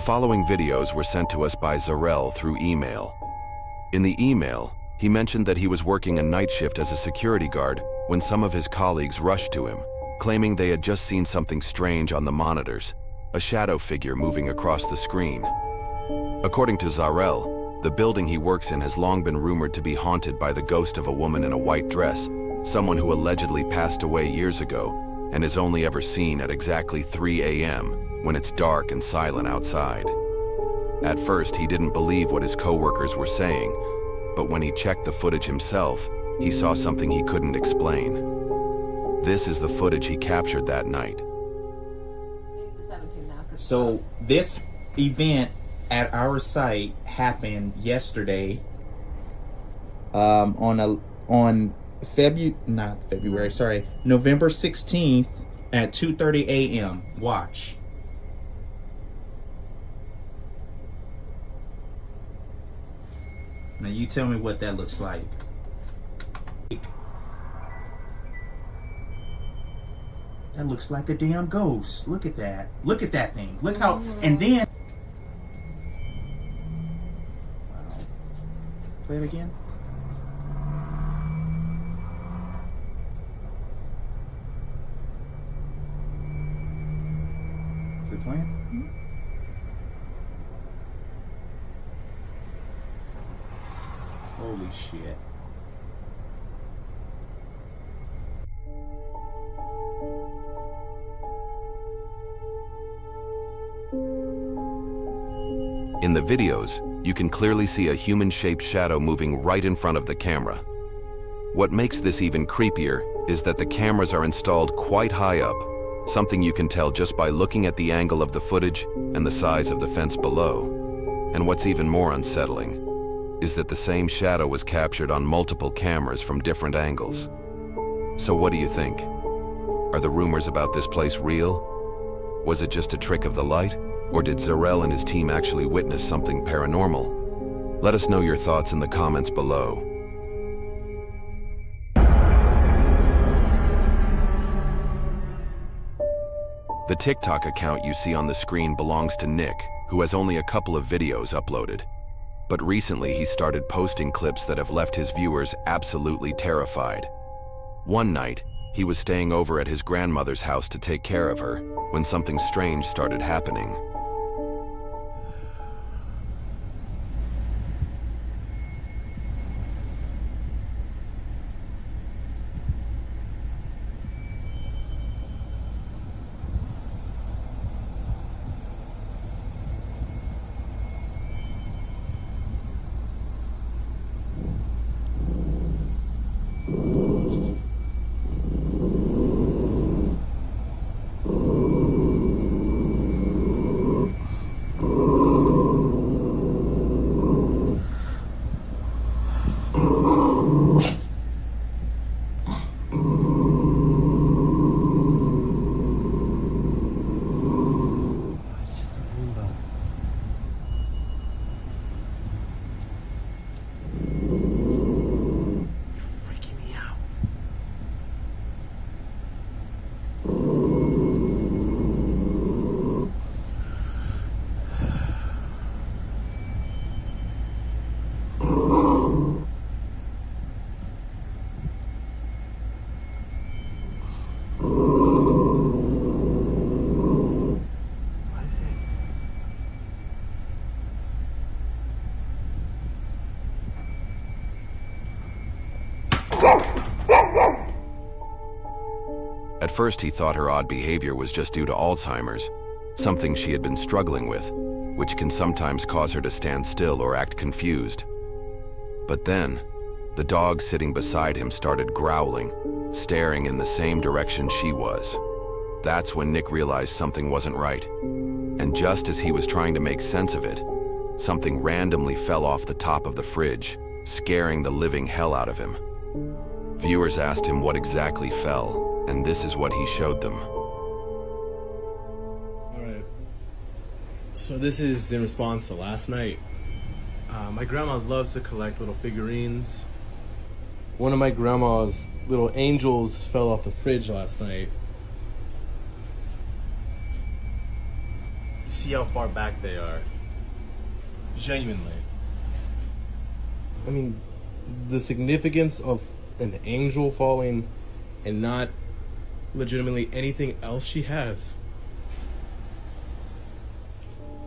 following videos were sent to us by Zarel through email. In the email, he mentioned that he was working a night shift as a security guard when some of his colleagues rushed to him, claiming they had just seen something strange on the monitors, a shadow figure moving across the screen. According to Zarel, the building he works in has long been rumored to be haunted by the ghost of a woman in a white dress, someone who allegedly passed away years ago and is only ever seen at exactly 3 a.m. when it's dark and silent outside. At first, he didn't believe what his coworkers were saying, but when he checked the footage himself, he saw something he couldn't explain. This is the footage he captured that night. So this event at our site happened yesterday November 16th at 2:30 a.m. Watch. Now you tell me what that looks like. That looks like a damn ghost. Look at that. Look at that thing. Look how, and then. Wow. Play it again. Is it playing? Holy shit. In the videos, you can clearly see a human-shaped shadow moving right in front of the camera. What makes this even creepier is that the cameras are installed quite high up, something you can tell just by looking at the angle of the footage and the size of the fence below. And what's even more unsettling is that the same shadow was captured on multiple cameras from different angles. So what do you think? Are the rumors about this place real? Was it just a trick of the light? Or did Zarel and his team actually witness something paranormal? Let us know your thoughts in the comments below. The TikTok account you see on the screen belongs to Nick, who has only a couple of videos uploaded. But recently he started posting clips that have left his viewers absolutely terrified. One night, he was staying over at his grandmother's house to take care of her when something strange started happening. At first he thought her odd behavior was just due to Alzheimer's, something she had been struggling with, which can sometimes cause her to stand still or act confused. But then, the dog sitting beside him started growling, staring in the same direction she was. That's when Nick realized something wasn't right. And just as he was trying to make sense of it, something randomly fell off the top of the fridge, scaring the living hell out of him. Viewers asked him what exactly fell, and this is what he showed them. Alright, so this is in response to last night. My grandma loves to collect little figurines. One of my grandma's little angels fell off the fridge last night. see how far back they are. Genuinely. I mean, the significance of an angel falling and not legitimately anything else she has.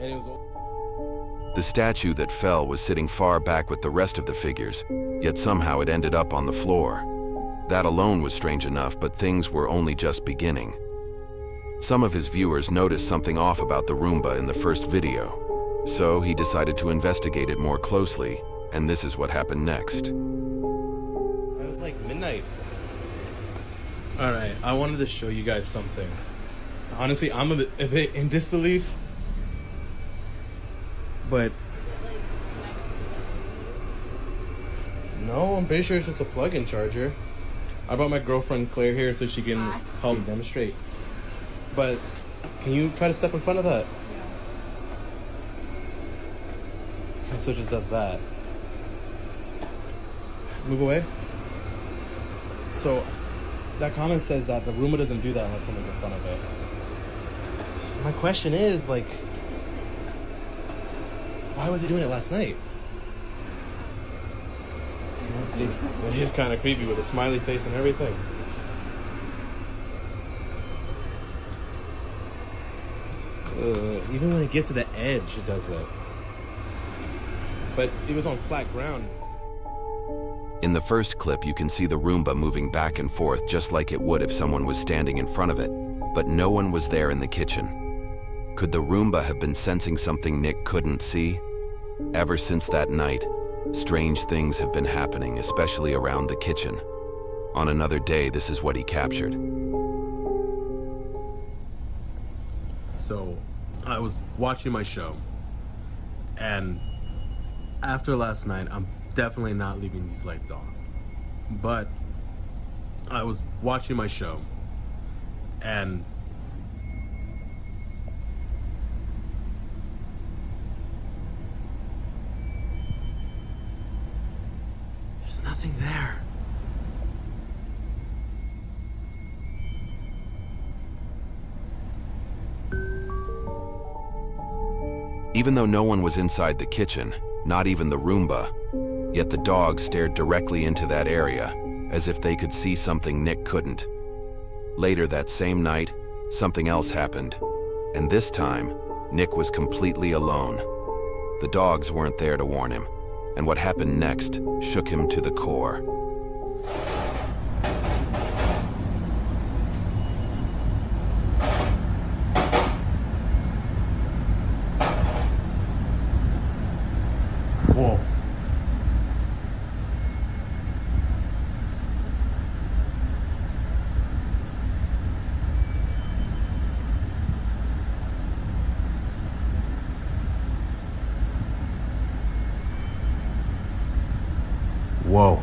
And it was... The statue that fell was sitting far back with the rest of the figures, yet somehow it ended up on the floor. That alone was strange enough, but things were only just beginning. Some of his viewers noticed something off about the Roomba in the first video, so he decided to investigate it more closely, and this is what happened next. It was like midnight. Alright, I wanted to show you guys something. Honestly, I'm a bit in disbelief, but no, I'm pretty sure it's just a plug-in charger. I brought my girlfriend Claire here so she can help demonstrate. But can you try to step in front of that? And so it just does that. Move away. So that comment says that the Roomba doesn't do that unless someone's in front of it. My question is, like, why was he doing it last night? It is kind of creepy with a smiley face and everything. Even when it gets to the edge, it does that. But it was on flat ground. In the first clip, you can see the Roomba moving back and forth just like it would if someone was standing in front of it, but no one was there in the kitchen. Could the Roomba have been sensing something Nick couldn't see? Ever since that night, strange things have been happening, especially around the kitchen. On another day, this is what he captured. So, I was watching my show, and after last night, I'm definitely not leaving these lights on. But I was watching my show, and there's nothing there. Even though no one was inside the kitchen, not even the Roomba, yet the dogs stared directly into that area, as if they could see something Nick couldn't. Later that same night, something else happened, and this time, Nick was completely alone. The dogs weren't there to warn him, and what happened next shook him to the core. Whoa. Whoa.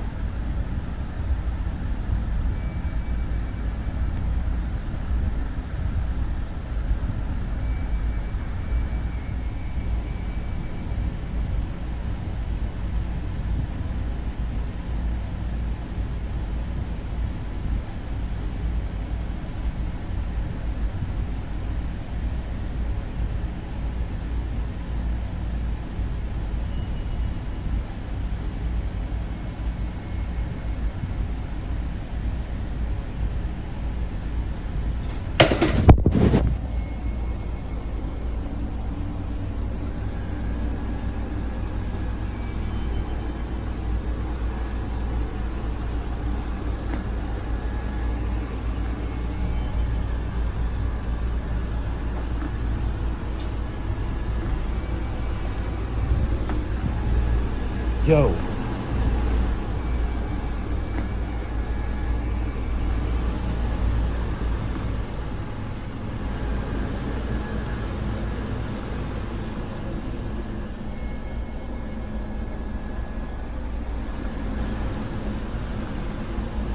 Yo.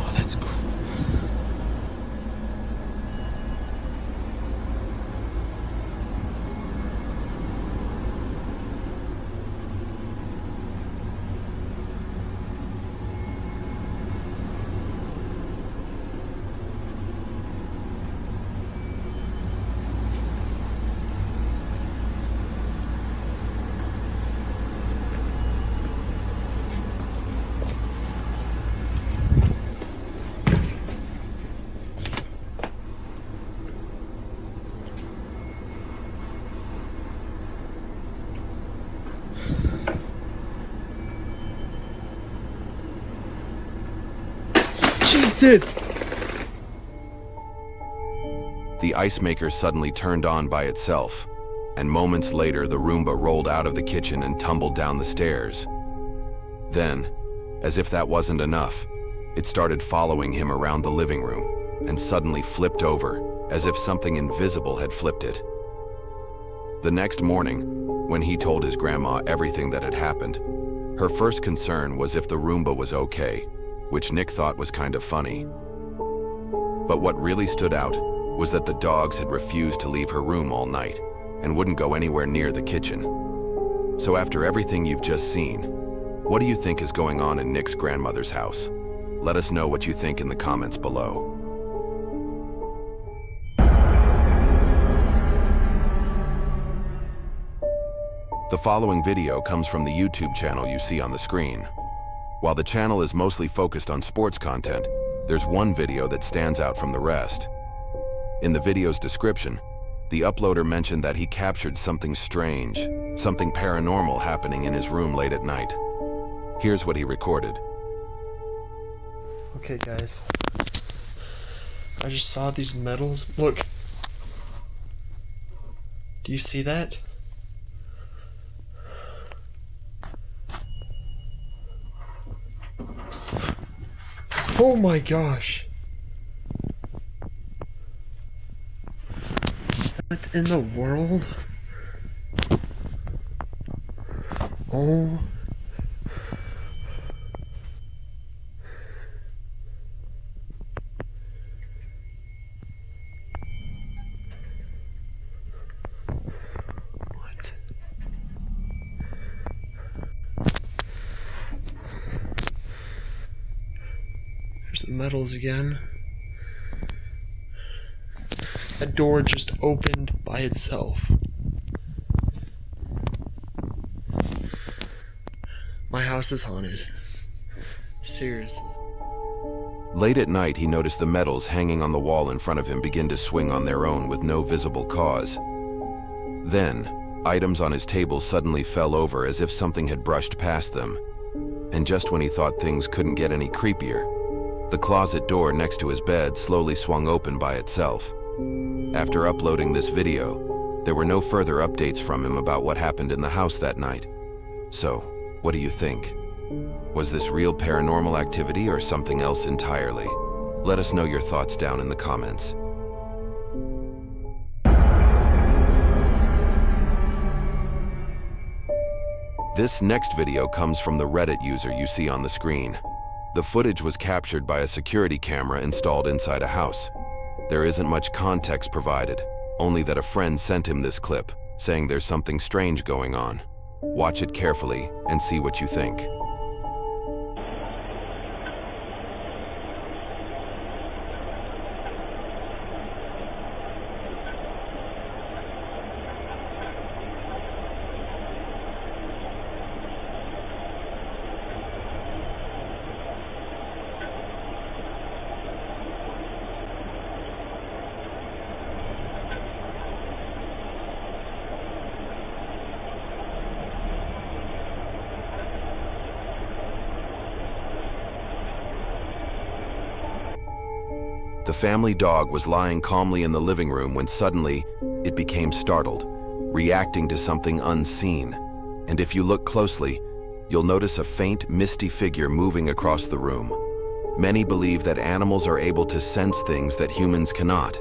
Oh, that's cool. Jesus! The ice maker suddenly turned on by itself, and moments later the Roomba rolled out of the kitchen and tumbled down the stairs. Then, as if that wasn't enough, it started following him around the living room and suddenly flipped over, as if something invisible had flipped it. The next morning, when he told his grandma everything that had happened, her first concern was if the Roomba was okay, which Nick thought was kind of funny. But what really stood out was that the dogs had refused to leave her room all night and wouldn't go anywhere near the kitchen. So after everything you've just seen, what do you think is going on in Nick's grandmother's house? Let us know what you think in the comments below. The following video comes from the YouTube channel you see on the screen. While the channel is mostly focused on sports content, there's one video that stands out from the rest. In the video's description, the uploader mentioned that he captured something strange, something paranormal happening in his room late at night. Here's what he recorded. Okay guys, I just saw these metals. Look, do you see that? Oh my gosh. What in the world? Oh. What? There's the metals again. That door just opened by itself. My house is haunted. Seriously. Late at night, he noticed the metals hanging on the wall in front of him begin to swing on their own with no visible cause. Then, items on his table suddenly fell over as if something had brushed past them. And just when he thought things couldn't get any creepier, the closet door next to his bed slowly swung open by itself. After uploading this video, there were no further updates from him about what happened in the house that night. So, what do you think? Was this real paranormal activity or something else entirely? Let us know your thoughts down in the comments. This next video comes from the Reddit user you see on the screen. The footage was captured by a security camera installed inside a house. There isn't much context provided, only that a friend sent him this clip, saying there's something strange going on. Watch it carefully and see what you think. The family dog was lying calmly in the living room when suddenly it became startled, reacting to something unseen. And if you look closely, you'll notice a faint, misty figure moving across the room. Many believe that animals are able to sense things that humans cannot.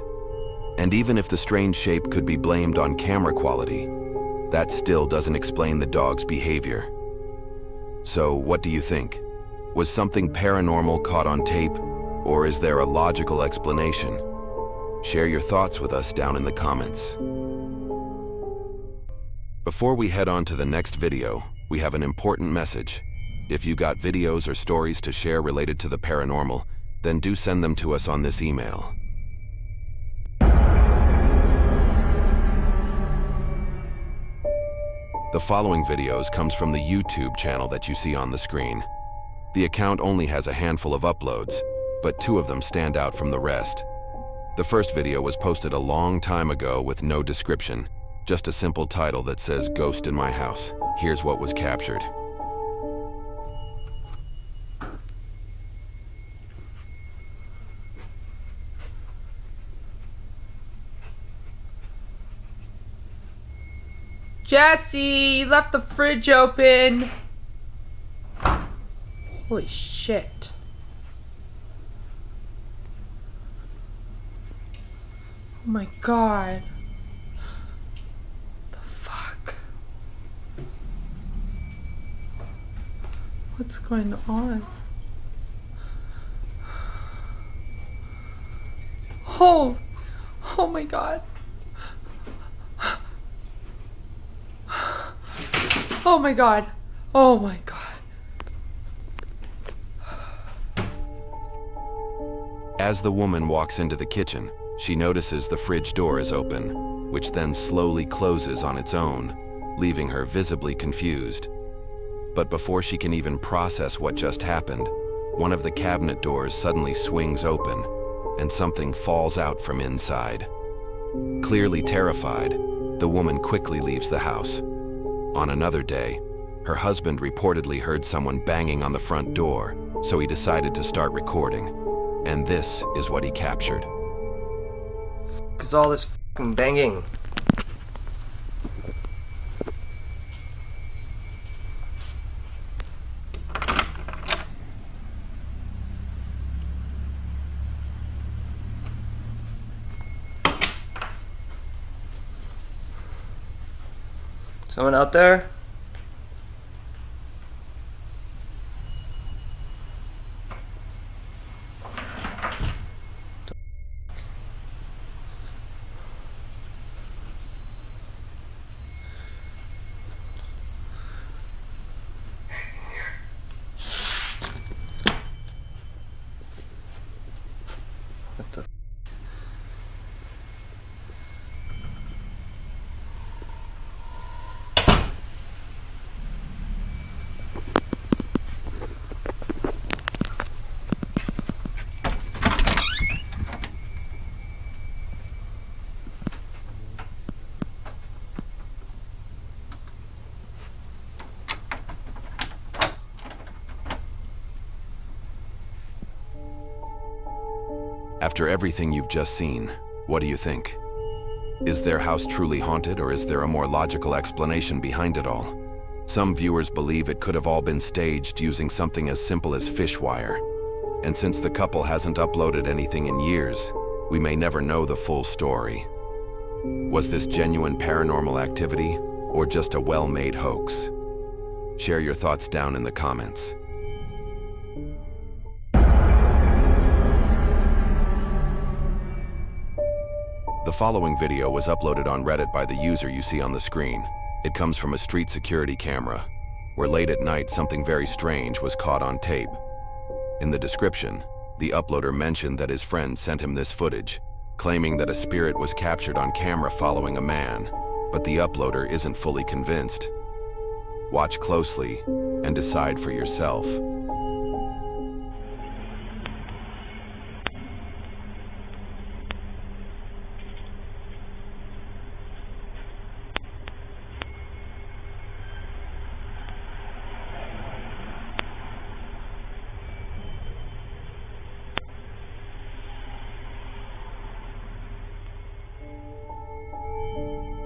And even if the strange shape could be blamed on camera quality, that still doesn't explain the dog's behavior. So, what do you think? Was something paranormal caught on tape? Or is there a logical explanation? Share your thoughts with us down in the comments. Before we head on to the next video, we have an important message. If you got videos or stories to share related to the paranormal, then do send them to us on this email. The following videos comes from the YouTube channel that you see on the screen. The account only has a handful of uploads, but 2 of them stand out from the rest. The first video was posted a long time ago with no description, just a simple title that says "Ghost in My House." Here's what was captured. Jesse, you left the fridge open. Holy shit. Oh my god. The fuck? What's going on? Oh my god. Oh my god. Oh my god. As the woman walks into the kitchen, she notices the fridge door is open, which then slowly closes on its own, leaving her visibly confused. But before she can even process what just happened, one of the cabinet doors suddenly swings open, and something falls out from inside. Clearly terrified, the woman quickly leaves the house. On another day, her husband reportedly heard someone banging on the front door, so he decided to start recording. And this is what he captured. Is all this fucking banging? Someone out there? What the? After everything you've just seen, what do you think? Is their house truly haunted, or is there a more logical explanation behind it all? Some viewers believe it could have all been staged using something as simple as fish wire. And since the couple hasn't uploaded anything in years, we may never know the full story. Was this genuine paranormal activity, or just a well-made hoax? Share your thoughts down in the comments. The following video was uploaded on Reddit by the user you see on the screen. It comes from a street security camera, where late at night something very strange was caught on tape. In the description, the uploader mentioned that his friend sent him this footage, claiming that a spirit was captured on camera following a man, but the uploader isn't fully convinced. Watch closely and decide for yourself.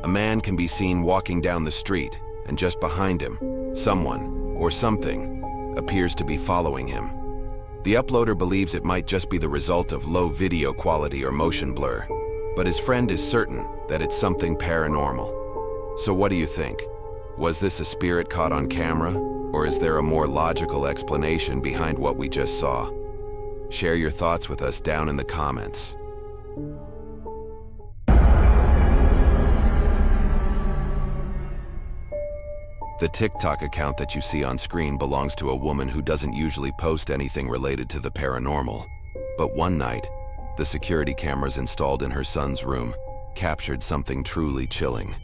A man can be seen walking down the street, and just behind him, someone, or something, appears to be following him. The uploader believes it might just be the result of low video quality or motion blur, but his friend is certain that it's something paranormal. So what do you think? Was this a spirit caught on camera, or is there a more logical explanation behind what we just saw? Share your thoughts with us down in the comments. The TikTok account that you see on screen belongs to a woman who doesn't usually post anything related to the paranormal. But one night, the security cameras installed in her son's room captured something truly chilling.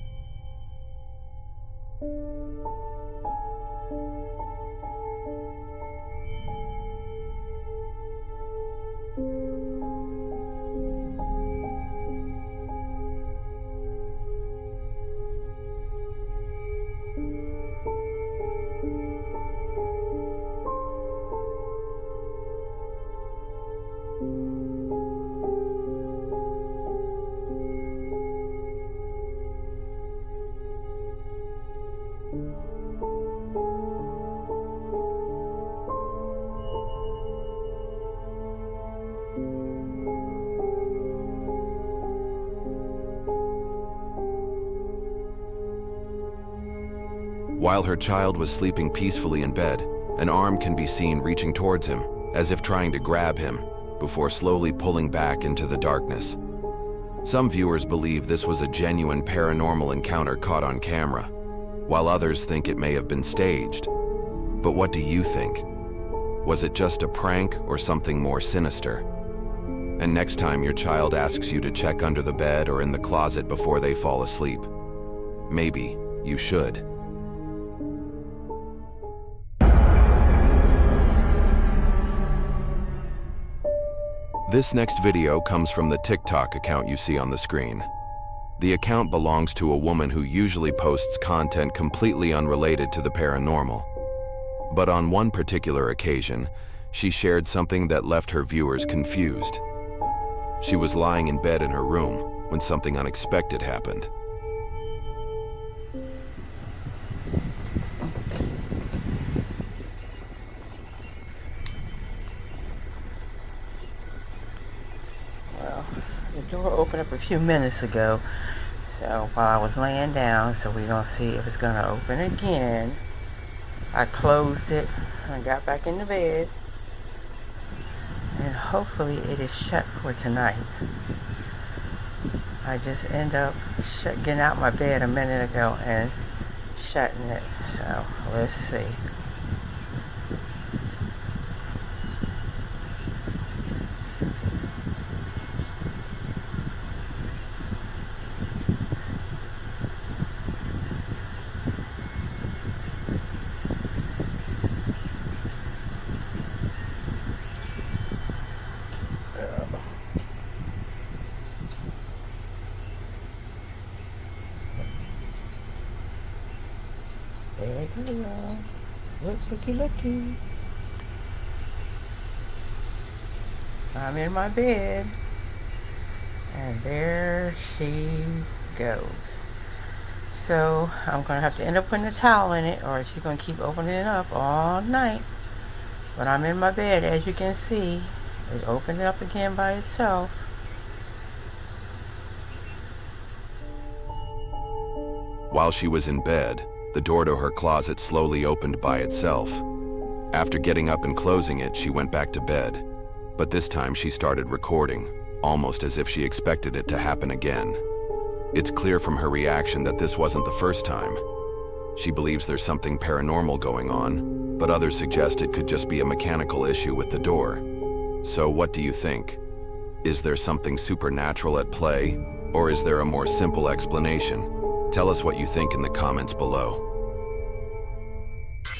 While her child was sleeping peacefully in bed, an arm can be seen reaching towards him, as if trying to grab him, before slowly pulling back into the darkness. Some viewers believe this was a genuine paranormal encounter caught on camera, while others think it may have been staged. But what do you think? Was it just a prank or something more sinister? And next time your child asks you to check under the bed or in the closet before they fall asleep, maybe you should. This next video comes from the TikTok account you see on the screen. The account belongs to a woman who usually posts content completely unrelated to the paranormal. But on one particular occasion, she shared something that left her viewers confused. She was lying in bed in her room when something unexpected happened. The door opened up a few minutes ago, so while I was laying down, so we're gonna see if it's gonna open again. I closed it and got back in the bed, and hopefully it is shut for tonight. I just end up getting out my bed a minute ago and shutting it, so let's see. There we go. Looky. I'm in my bed. And there she goes. So I'm going to have to end up putting a towel in it, or she's going to keep opening it up all night. But I'm in my bed, as you can see. It opened up again by itself. While she was in bed, the door to her closet slowly opened by itself. After getting up and closing it, she went back to bed. But this time she started recording, almost as if she expected it to happen again. It's clear from her reaction that this wasn't the first time. She believes there's something paranormal going on, but others suggest it could just be a mechanical issue with the door. So what do you think? Is there something supernatural at play, or is there a more simple explanation? Tell us what you think in the comments below.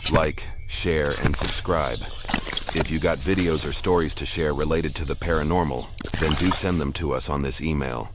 Like, share, and subscribe. If you got videos or stories to share related to the paranormal, then do send them to us on this email.